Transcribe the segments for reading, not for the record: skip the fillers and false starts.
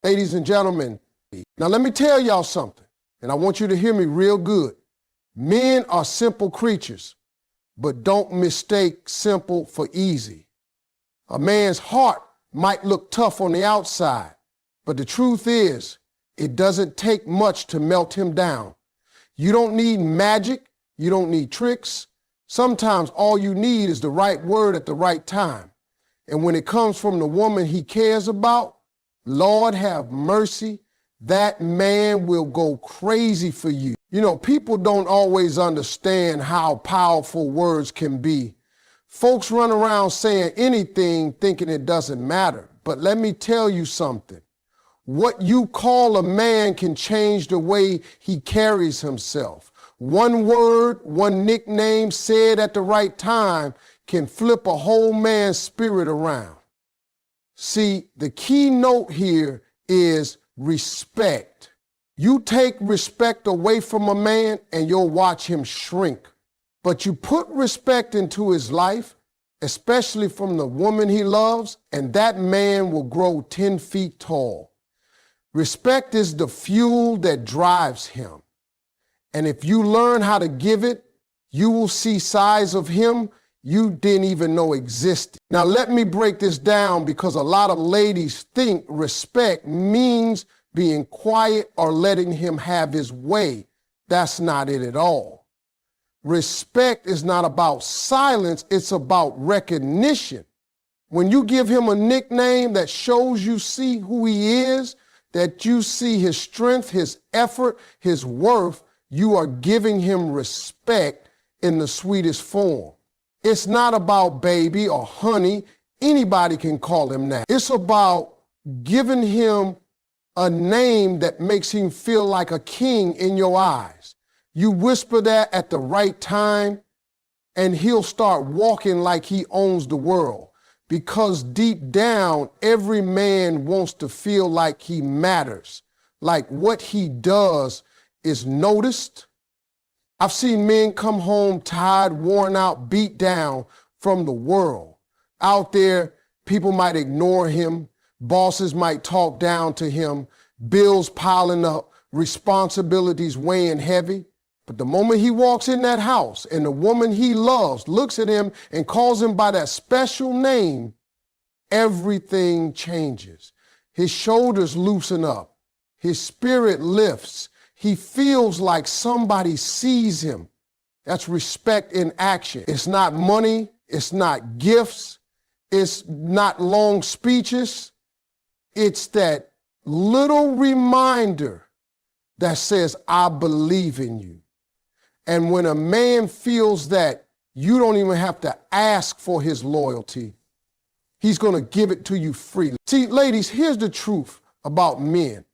Ladies and gentlemen, now let me tell y'all something, and I want you to hear me real good. Men are simple creatures, but don't mistake simple for easy. A man's heart might look tough on the outside, but the truth is, it doesn't take much to melt him down. You don't need magic. You don't need tricks. Sometimes all you need is the right word at the right time. And when it comes from the woman he cares about, Lord have mercy, that man will go crazy for you. You know, people don't always understand how powerful words can be. Folks run around saying anything thinking it doesn't matter. But let me tell you something. What you call a man can change the way he carries himself. One word, one nickname said at the right time can flip a whole man's spirit around. See, the key note here is respect. You take respect away from a man and you'll watch him shrink. But you put respect into his life, especially from the woman he loves, and that man will grow 10 feet tall. Respect is the fuel that drives him. And if you learn how to give it, you will see sides of him you didn't even know existed. Now let me break this down because a lot of ladies think respect means being quiet or letting him have his way. That's not it at all. Respect is not about silence, it's about recognition. When you give him a nickname that shows you see who he is, that you see his strength, his effort, his worth, you are giving him respect in the sweetest form. It's not about baby or honey. Anybody can call him that. It's about giving him a name that makes him feel like a king in your eyes. You whisper that at the right time, and he'll start walking like he owns the world. Because deep down, every man wants to feel like he matters, like what he does is noticed. I've seen men come home tired, worn out, beat down from the world. Out there, people might ignore him. Bosses might talk down to him. Bills piling up, responsibilities weighing heavy. But the moment he walks in that house and the woman he loves looks at him and calls him by that special name, everything changes. His shoulders loosen up. His spirit lifts. He feels like somebody sees him. That's respect in action. It's not money. It's not gifts. It's not long speeches. It's that little reminder that says, I believe in you. And when a man feels that, you don't even have to ask for his loyalty. He's going to give it to you freely. See, ladies, here's the truth about men.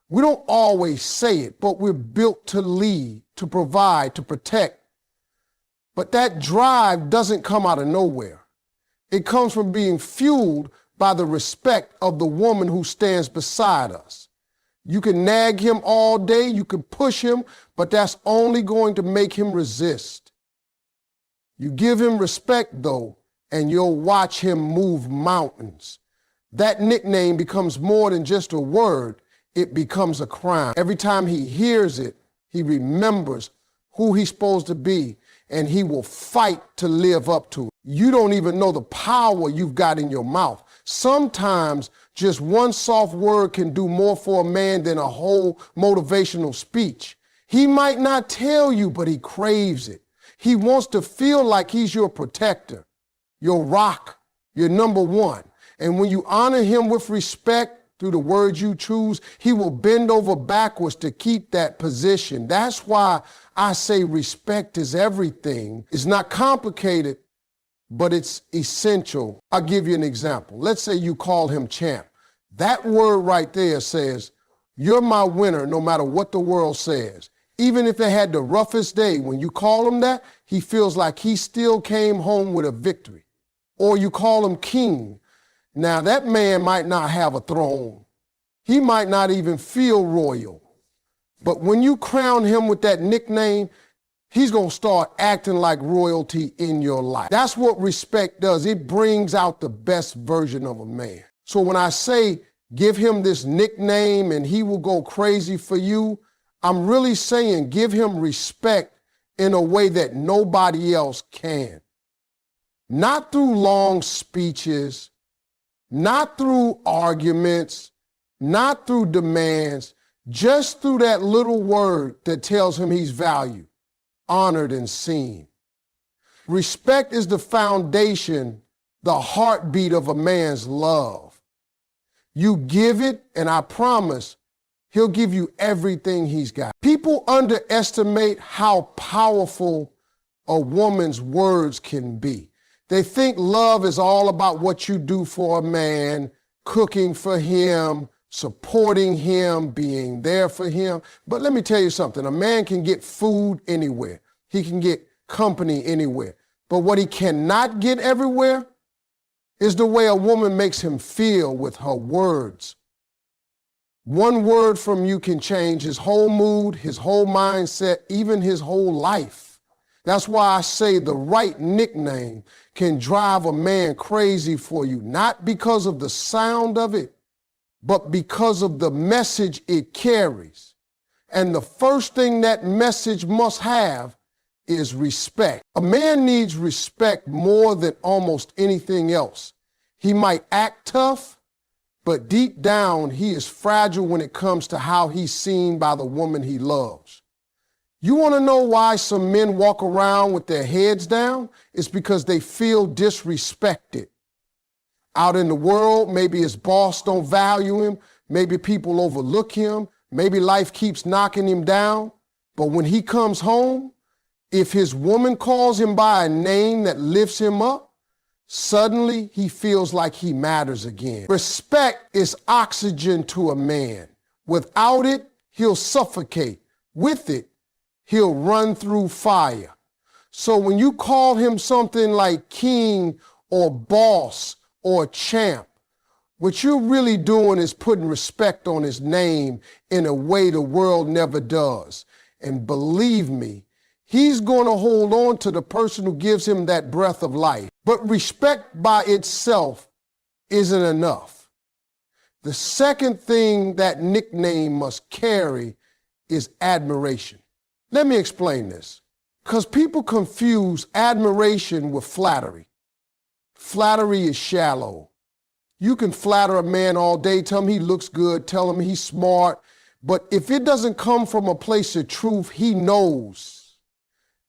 We don't always say it, but we're built to lead, to provide, to protect. But that drive doesn't come out of nowhere. It comes from being fueled by the respect of the woman who stands beside us. You can nag him all day, you can push him, but that's only going to make him resist. You give him respect, though, and you'll watch him move mountains. That nickname becomes more than just a word. It becomes a crown. Every time he hears it, he remembers who he's supposed to be, and he will fight to live up to it. You don't even know the power you've got in your mouth. Sometimes just one soft word can do more for a man than a whole motivational speech. He might not tell you, but he craves it. He wants to feel like he's your protector, your rock, your number one. And when you honor him with respect, through the words you choose, he will bend over backwards to keep that position. That's why I say respect is everything. It's not complicated, but it's essential. I'll give you an example. Let's say you call him champ. That word right there says, you're my winner no matter what the world says. Even if they had the roughest day, when you call him that, he feels like he still came home with a victory. Or you call him king. Now, that man might not have a throne. He might not even feel royal. But when you crown him with that nickname, he's going to start acting like royalty in your life. That's what respect does. It brings out the best version of a man. So when I say give him this nickname and he will go crazy for you, I'm really saying give him respect in a way that nobody else can. Not through long speeches, not through arguments, not through demands, just through that little word that tells him he's valued, honored, and seen. Respect is the foundation, the heartbeat of a man's love. You give it, and I promise he'll give you everything he's got. People underestimate how powerful a woman's words can be. They think love is all about what you do for a man, cooking for him, supporting him, being there for him. But let me tell you something. A man can get food anywhere. He can get company anywhere. But what he cannot get everywhere is the way a woman makes him feel with her words. One word from you can change his whole mood, his whole mindset, even his whole life. That's why I say the right nickname can drive a man crazy for you, not because of the sound of it, but because of the message it carries. And the first thing that message must have is respect. A man needs respect more than almost anything else. He might act tough, but deep down, he is fragile when it comes to how he's seen by the woman he loves. You want to know why some men walk around with their heads down? It's because they feel disrespected. Out in the world, maybe his boss don't value him, maybe people overlook him, maybe life keeps knocking him down. But when he comes home, if his woman calls him by a name that lifts him up, suddenly he feels like he matters again. Respect is oxygen to a man. Without it, he'll suffocate. With it, he'll run through fire. So when you call him something like king or boss or champ, what you're really doing is putting respect on his name in a way the world never does. And believe me, he's going to hold on to the person who gives him that breath of life. But respect by itself isn't enough. The second thing that nickname must carry is admiration. Let me explain this, because people confuse admiration with flattery. Flattery is shallow. You can flatter a man all day, tell him he looks good, tell him he's smart, but if it doesn't come from a place of truth, he knows.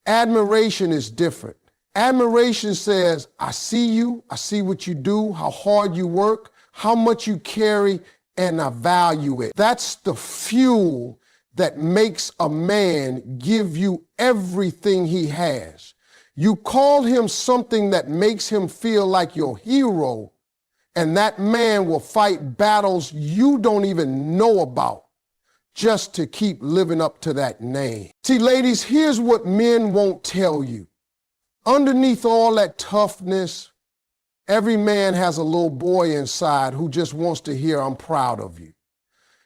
Admiration is different. Admiration says, I see you, I see what you do, how hard you work, how much you carry, and I value it. That's the fuel that makes a man give you everything he has. You call him something that makes him feel like your hero, and that man will fight battles you don't even know about just to keep living up to that name. See, ladies, here's what men won't tell you. Underneath all that toughness, every man has a little boy inside who just wants to hear, I'm proud of you.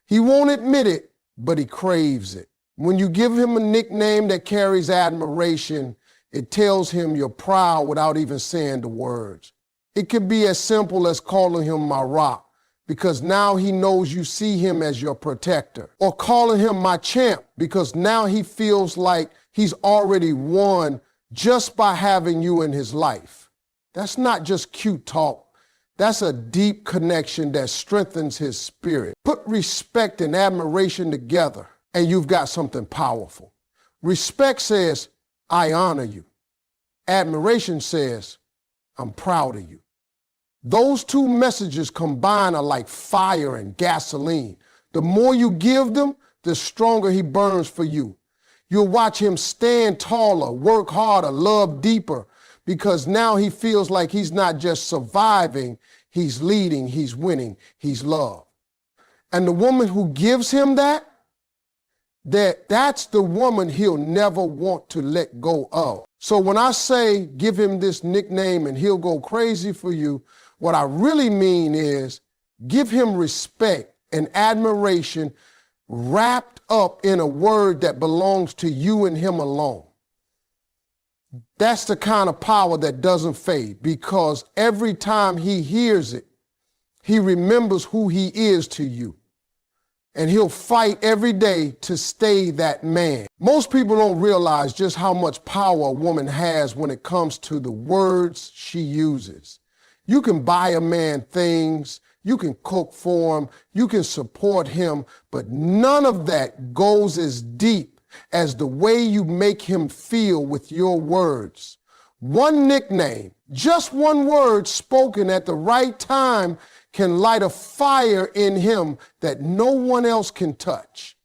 He won't admit it, but he craves it. When you give him a nickname that carries admiration, it tells him you're proud without even saying the words. It could be as simple as calling him my rock, because now he knows you see him as your protector. Or calling him my champ, because now he feels like he's already won just by having you in his life. That's not just cute talk. That's a deep connection that strengthens his spirit. Put respect and admiration together, and you've got something powerful. Respect says, I honor you. Admiration says, I'm proud of you. Those two messages combined are like fire and gasoline. The more you give them, the stronger he burns for you. You'll watch him stand taller, work harder, love deeper, because now he feels like he's not just surviving, he's leading, he's winning, he's loved. And the woman who gives him that's the woman he'll never want to let go of. So when I say give him this nickname and he'll go crazy for you, what I really mean is give him respect and admiration wrapped up in a word that belongs to you and him alone. That's the kind of power that doesn't fade, because every time he hears it, He remembers who he is to you. And he'll fight every day to stay that man. Most people don't realize just how much power a woman has when it comes to the words she uses. You can buy a man things, you can cook for him, you can support him, but none of that goes as deep as the way you make him feel with your words. One nickname, just one word spoken at the right time can light a fire in him that no one else can touch.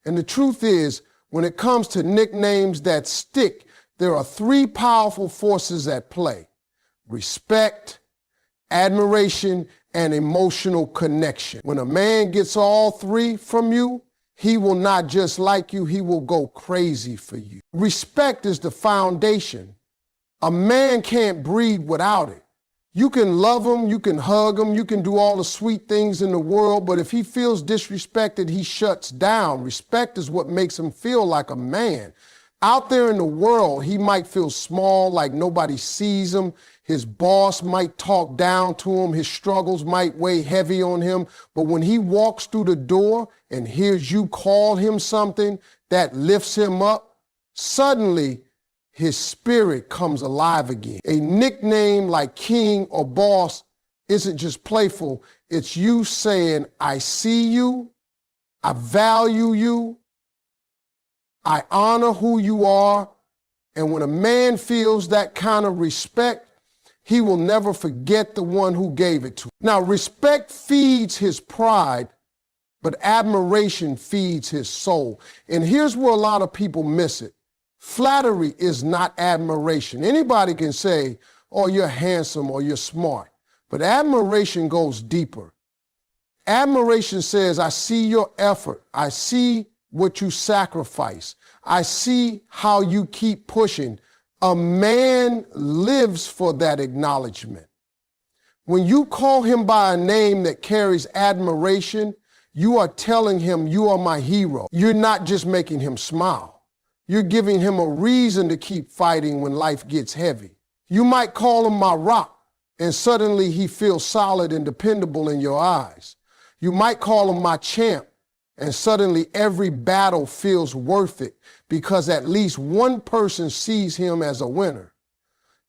And the truth is, when it comes to nicknames that stick, there are three powerful forces at play: respect, admiration, and emotional connection. When a man gets all three from you, he will not just like you, he will go crazy for you. Respect is the foundation. A man can't breathe without it. You can love him, you can hug him, you can do all the sweet things in the world, but if he feels disrespected, he shuts down. Respect is what makes him feel like a man. Out there in the world, he might feel small, like nobody sees him. His boss might talk down to him. His struggles might weigh heavy on him. But when he walks through the door and hears you call him something that lifts him up, suddenly his spirit comes alive again. A nickname like king or boss isn't just playful. It's you saying, I see you, I value you, I honor who you are. And when a man feels that kind of respect, he will never forget the one who gave it to him. Now, respect feeds his pride, but admiration feeds his soul. And here's where a lot of people miss it. Flattery is not admiration. Anybody can say, oh, you're handsome or you're smart, but admiration goes deeper. Admiration says, I see your effort. I see what you sacrifice. I see how you keep pushing. A man lives for that acknowledgement. When you call him by a name that carries admiration, you are telling him you are my hero. You're not just making him smile. You're giving him a reason to keep fighting when life gets heavy. You might call him my rock, and suddenly he feels solid and dependable in your eyes. You might call him my champ, and suddenly every battle feels worth it because at least one person sees him as a winner.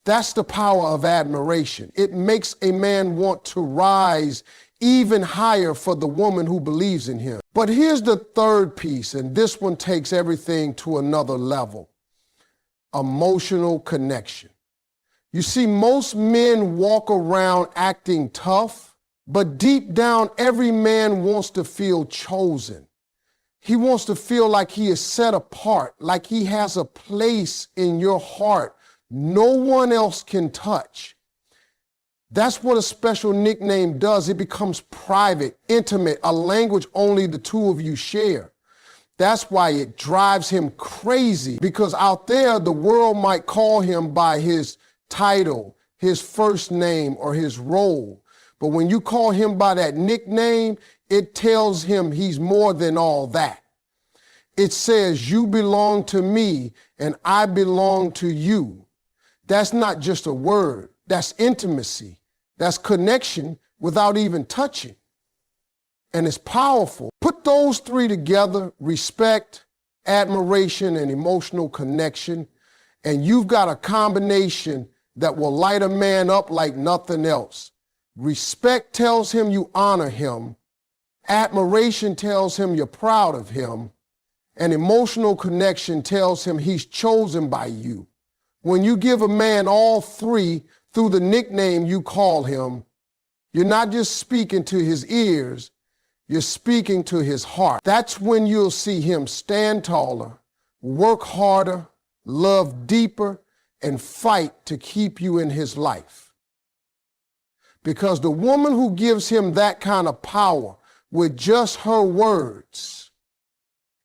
That's the power of admiration. It makes a man want to rise even higher for the woman who believes in him. But here's the third piece, and this one takes everything to another level: emotional connection. You see, most men walk around acting tough, but deep down, every man wants to feel chosen. He wants to feel like he is set apart, like he has a place in your heart no one else can touch. That's what a special nickname does. It becomes private, intimate, a language only the two of you share. That's why it drives him crazy, because out there, the world might call him by his title, his first name, or his role. But when you call him by that nickname, it tells him he's more than all that. It says, you belong to me and I belong to you. That's not just a word. That's intimacy. That's connection without even touching. And it's powerful. Put those three together: respect, admiration, and emotional connection, and you've got a combination that will light a man up like nothing else. Respect tells him you honor him. Admiration tells him you're proud of him. And emotional connection tells him he's chosen by you. When you give a man all three through the nickname you call him, you're not just speaking to his ears, you're speaking to his heart. That's when you'll see him stand taller, work harder, love deeper, and fight to keep you in his life. Because the woman who gives him that kind of power with just her words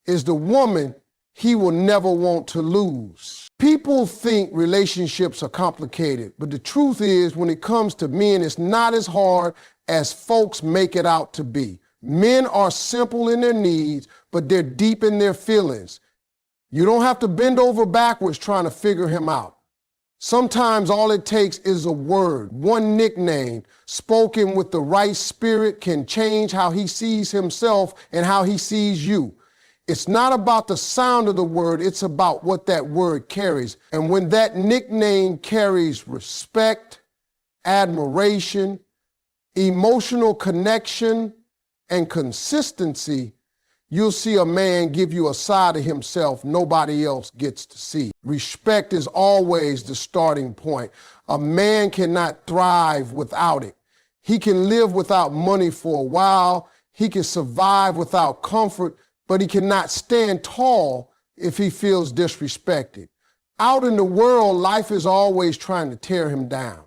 is the woman he will never want to lose. People think relationships are complicated, but the truth is, when it comes to men, it's not as hard as folks make it out to be. Men are simple in their needs, but they're deep in their feelings. You don't have to bend over backwards trying to figure him out. Sometimes all it takes is a word, one nickname, spoken with the right spirit can change how he sees himself and how he sees you. It's not about the sound of the word, it's about what that word carries. And when that nickname carries respect, admiration, emotional connection, and consistency, you'll see a man give you a side of himself nobody else gets to see. Respect is always the starting point. A man cannot thrive without it. He can live without money for a while. He can survive without comfort, but he cannot stand tall if he feels disrespected. Out in the world, life is always trying to tear him down.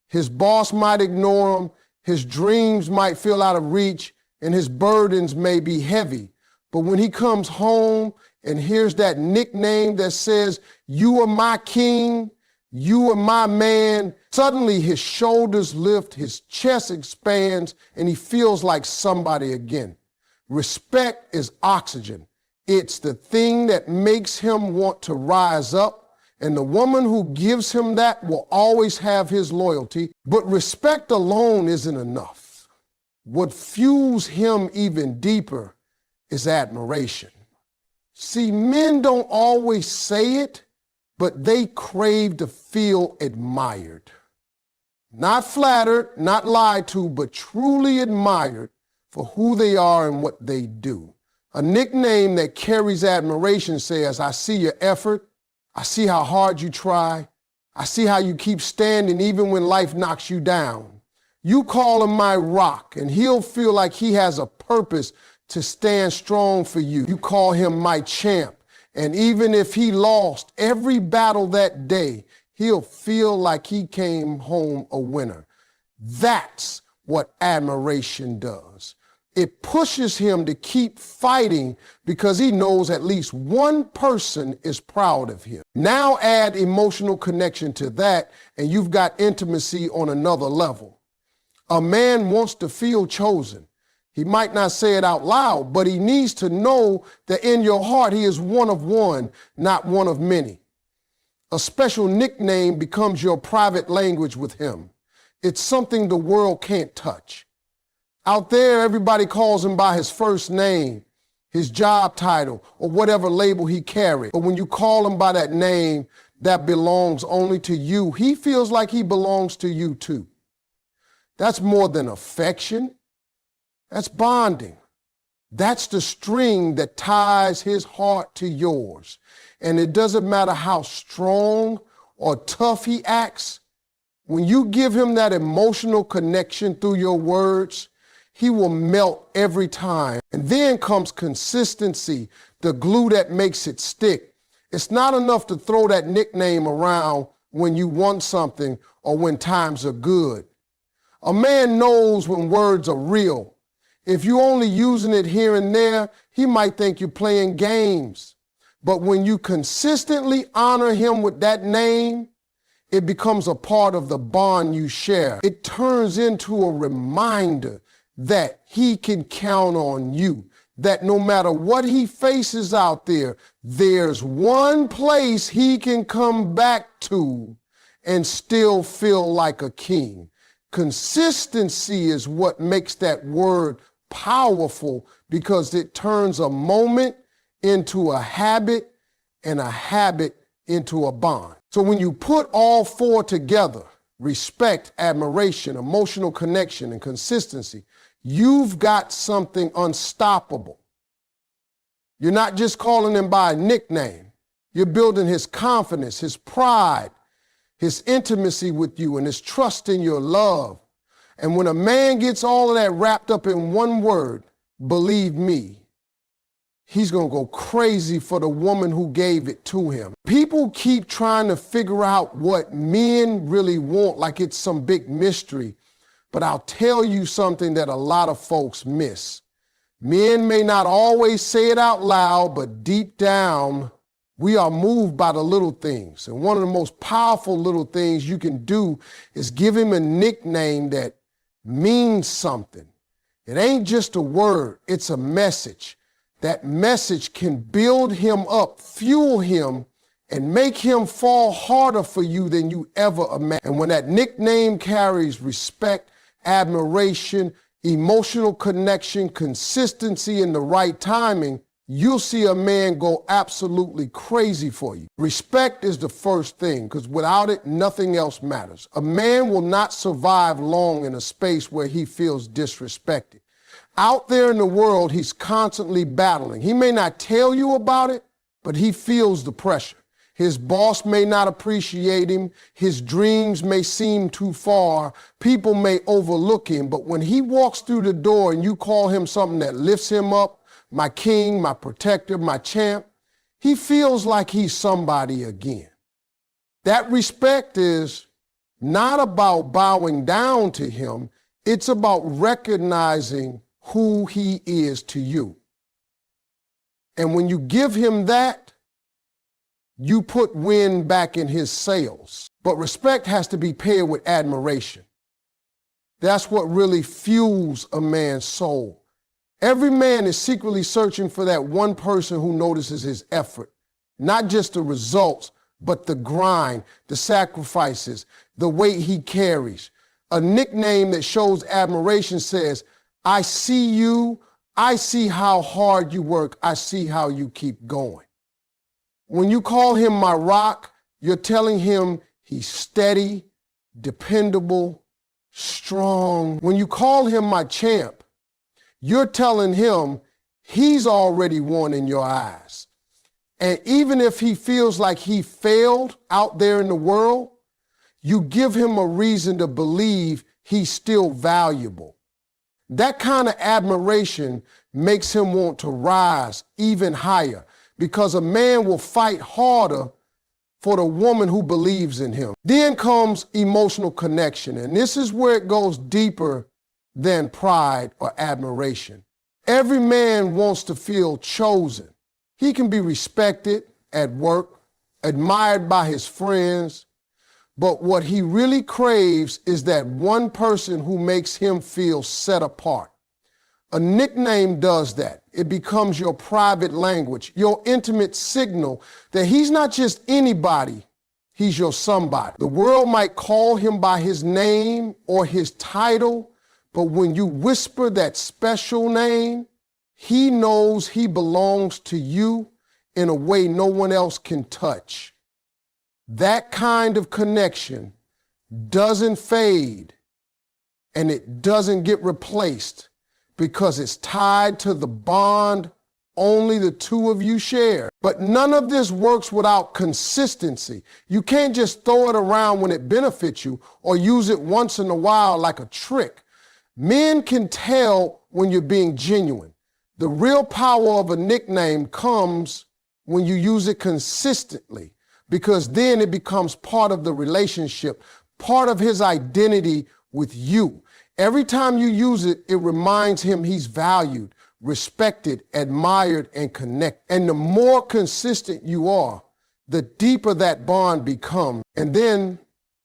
His boss might ignore him, his dreams might feel out of reach, and his burdens may be heavy. But when he comes home and hears that nickname that says, "You are my king, you are my man," suddenly his shoulders lift, his chest expands, and he feels like somebody again. Respect is oxygen. It's the thing that makes him want to rise up, and the woman who gives him that will always have his loyalty. But respect alone isn't enough. What fuels him even deeper is admiration. See, men don't always say it, but they crave to feel admired. Not flattered, not lied to, but truly admired for who they are and what they do. A nickname that carries admiration says, "I see your effort. I see how hard you try. I see how you keep standing even when life knocks you down. You call him my rock, and he'll feel like he has a purpose to stand strong for you. You call him my champ, and even if he lost every battle that day, he'll feel like he came home a winner." That's what admiration does. It pushes him to keep fighting because he knows at least one person is proud of him. Now add emotional connection to that, and you've got intimacy on another level. A man wants to feel chosen. He might not say it out loud, but he needs to know that in your heart he is one of one, not one of many. A special nickname becomes your private language with him. It's something the world can't touch. Out there, everybody calls him by his first name, his job title, or whatever label he carries. But when you call him by that name that belongs only to you, he feels like he belongs to you too. That's more than affection. That's bonding. That's the string that ties his heart to yours. And it doesn't matter how strong or tough he acts. When you give him that emotional connection through your words, he will melt every time. And then comes consistency, the glue that makes it stick. It's not enough to throw that nickname around when you want something or when times are good. A man knows when words are real. If you're only using it here and there, he might think you're playing games. But when you consistently honor him with that name, it becomes a part of the bond you share. It turns into a reminder that he can count on you, that no matter what he faces out there, there's one place he can come back to and still feel like a king. Consistency is what makes that word powerful because it turns a moment into a habit and a habit into a bond. So when you put all four together, respect, admiration, emotional connection, and consistency, you've got something unstoppable. You're not just calling him by a nickname. You're building his confidence, his pride, his intimacy with you, and his trust in your love. And when a man gets all of that wrapped up in one word, believe me, he's going to go crazy for the woman who gave it to him. People keep trying to figure out what men really want like it's some big mystery. But I'll tell you something that a lot of folks miss. Men may not always say it out loud, but deep down, we are moved by the little things. And one of the most powerful little things you can do is give him a nickname that means something. It ain't just a word, it's a message. That message can build him up, fuel him, and make him fall harder for you than you ever imagined. And when that nickname carries respect, admiration, emotional connection, consistency, and the right timing, you'll see a man go absolutely crazy for you. Respect is the first thing, because without it, nothing else matters. A man will not survive long in a space where he feels disrespected. Out there in the world, he's constantly battling. He may not tell you about it, but he feels the pressure. His boss may not appreciate him. His dreams may seem too far. People may overlook him. But when he walks through the door and you call him something that lifts him up, my king, my protector, my champ, he feels like he's somebody again. That respect is not about bowing down to him. It's about recognizing who he is to you. And when you give him that, you put wind back in his sails. But respect has to be paired with admiration. That's what really fuels a man's soul. Every man is secretly searching for that one person who notices his effort, not just the results, but the grind, the sacrifices, the weight he carries. A nickname that shows admiration says, I see you, I see how hard you work, I see how you keep going. When you call him my rock, you're telling him he's steady, dependable, strong. When you call him my champ, you're telling him he's already won in your eyes. And even if he feels like he failed out there in the world, you give him a reason to believe he's still valuable. That kind of admiration makes him want to rise even higher, because a man will fight harder for the woman who believes in him. Then comes emotional connection, and this is where it goes deeper than pride or admiration. Every man wants to feel chosen. He can be respected at work, admired by his friends, but what he really craves is that one person who makes him feel set apart. A nickname does that. It becomes your private language, your intimate signal that he's not just anybody, he's your somebody. The world might call him by his name or his title, but when you whisper that special name, he knows he belongs to you in a way no one else can touch. That kind of connection doesn't fade and it doesn't get replaced, because it's tied to the bond only the two of you share. But none of this works without consistency. You can't just throw it around when it benefits you or use it once in a while like a trick. Men can tell when you're being genuine. The real power of a nickname comes when you use it consistently, because then it becomes part of the relationship, part of his identity with you. Every time you use it, it reminds him he's valued, respected, admired, and connected. And the more consistent you are, the deeper that bond becomes. And then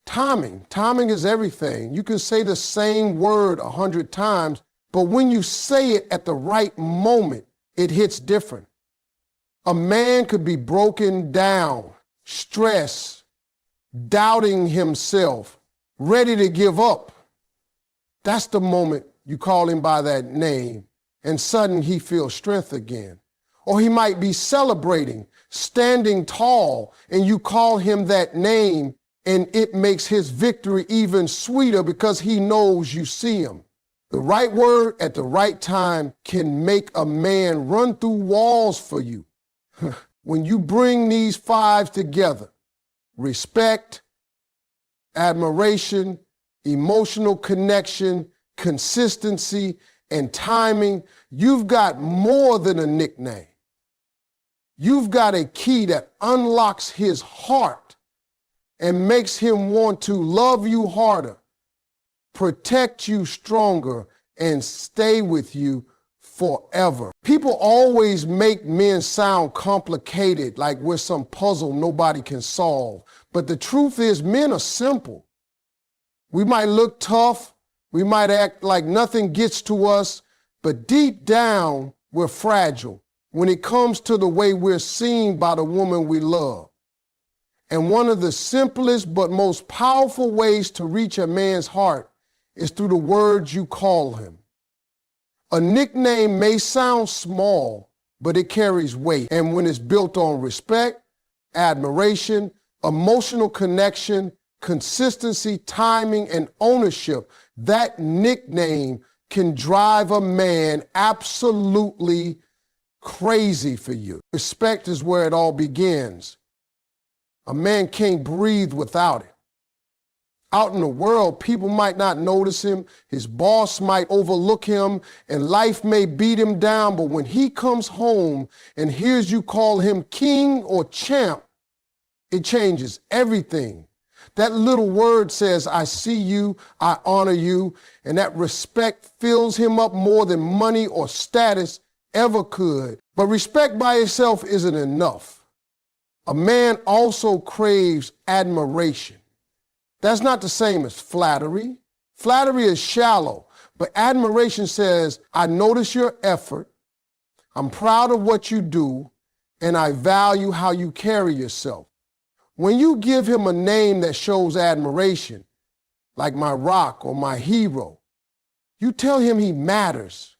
timing. Timing is everything. You can say the same word 100 times, but when you say it at the right moment, it hits different. A man could be broken down, stressed, doubting himself, ready to give up. That's the moment you call him by that name, and suddenly he feels strength again. Or he might be celebrating, standing tall, and you call him that name, and it makes his victory even sweeter because he knows you see him. The right word at the right time can make a man run through walls for you. When you bring these five together, respect, admiration, emotional connection, consistency, and timing, you've got more than a nickname. You've got a key that unlocks his heart and makes him want to love you harder, protect you stronger, and stay with you forever. People always make men sound complicated, like we're some puzzle nobody can solve. But the truth is, men are simple. We might look tough, we might act like nothing gets to us, but deep down, we're fragile when it comes to the way we're seen by the woman we love. And one of the simplest but most powerful ways to reach a man's heart is through the words you call him. A nickname may sound small, but it carries weight. And when it's built on respect, admiration, emotional connection, consistency, timing, and ownership, that nickname can drive a man absolutely crazy for you. Respect is where it all begins. A man can't breathe without it. Out in the world, people might not notice him, his boss might overlook him, and life may beat him down, but when he comes home and hears you call him king or champ, it changes everything. That little word says, I see you, I honor you, and that respect fills him up more than money or status ever could. But respect by itself isn't enough. A man also craves admiration. That's not the same as flattery. Flattery is shallow, but admiration says, I notice your effort, I'm proud of what you do, and I value how you carry yourself. When you give him a name that shows admiration, like my rock or my hero, you tell him he matters.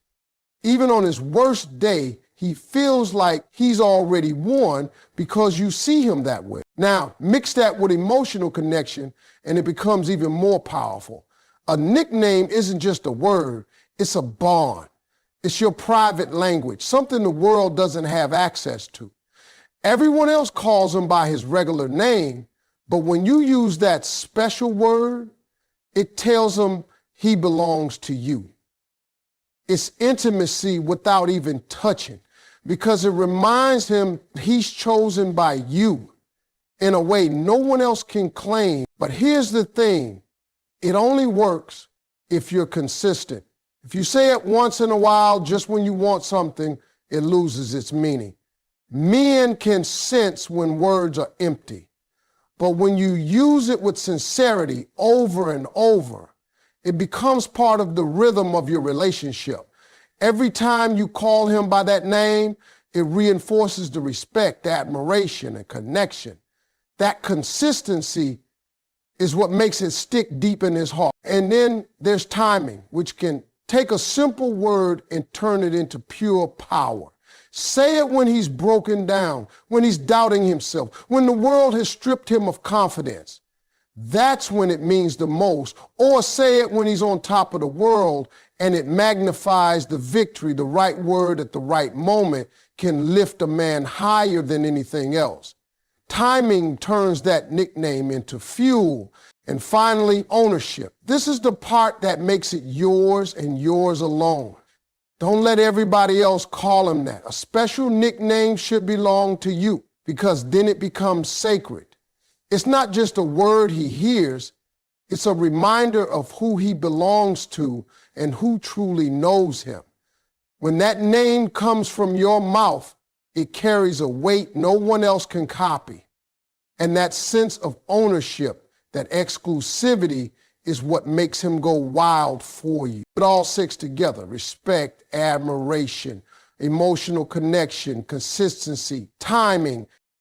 Even on his worst day, he feels like he's already won because you see him that way. Now, mix that with emotional connection and it becomes even more powerful. A nickname isn't just a word, it's a bond. It's your private language, something the world doesn't have access to. Everyone else calls him by his regular name, but when you use that special word, it tells him he belongs to you. It's intimacy without even touching, because it reminds him he's chosen by you in a way no one else can claim. But here's the thing, it only works if you're consistent. If you say it once in a while, just when you want something, it loses its meaning. Men can sense when words are empty, but when you use it with sincerity over and over, it becomes part of the rhythm of your relationship. Every time you call him by that name, it reinforces the respect, admiration, and connection. That consistency is what makes it stick deep in his heart. And then there's timing, which can take a simple word and turn it into pure power. Say it when he's broken down, when he's doubting himself, when the world has stripped him of confidence. That's when it means the most. Or say it when he's on top of the world and it magnifies the victory. The right word at the right moment can lift a man higher than anything else. Timing turns that nickname into fuel. And finally, ownership. This is the part that makes it yours and yours alone. Don't let everybody else call him that. A special nickname should belong to you because then it becomes sacred. It's not just a word he hears, it's a reminder of who he belongs to and who truly knows him. When that name comes from your mouth, it carries a weight no one else can copy. And that sense of ownership, that exclusivity, is what makes him go wild for you. Put all six together: respect, admiration, emotional connection, consistency, timing,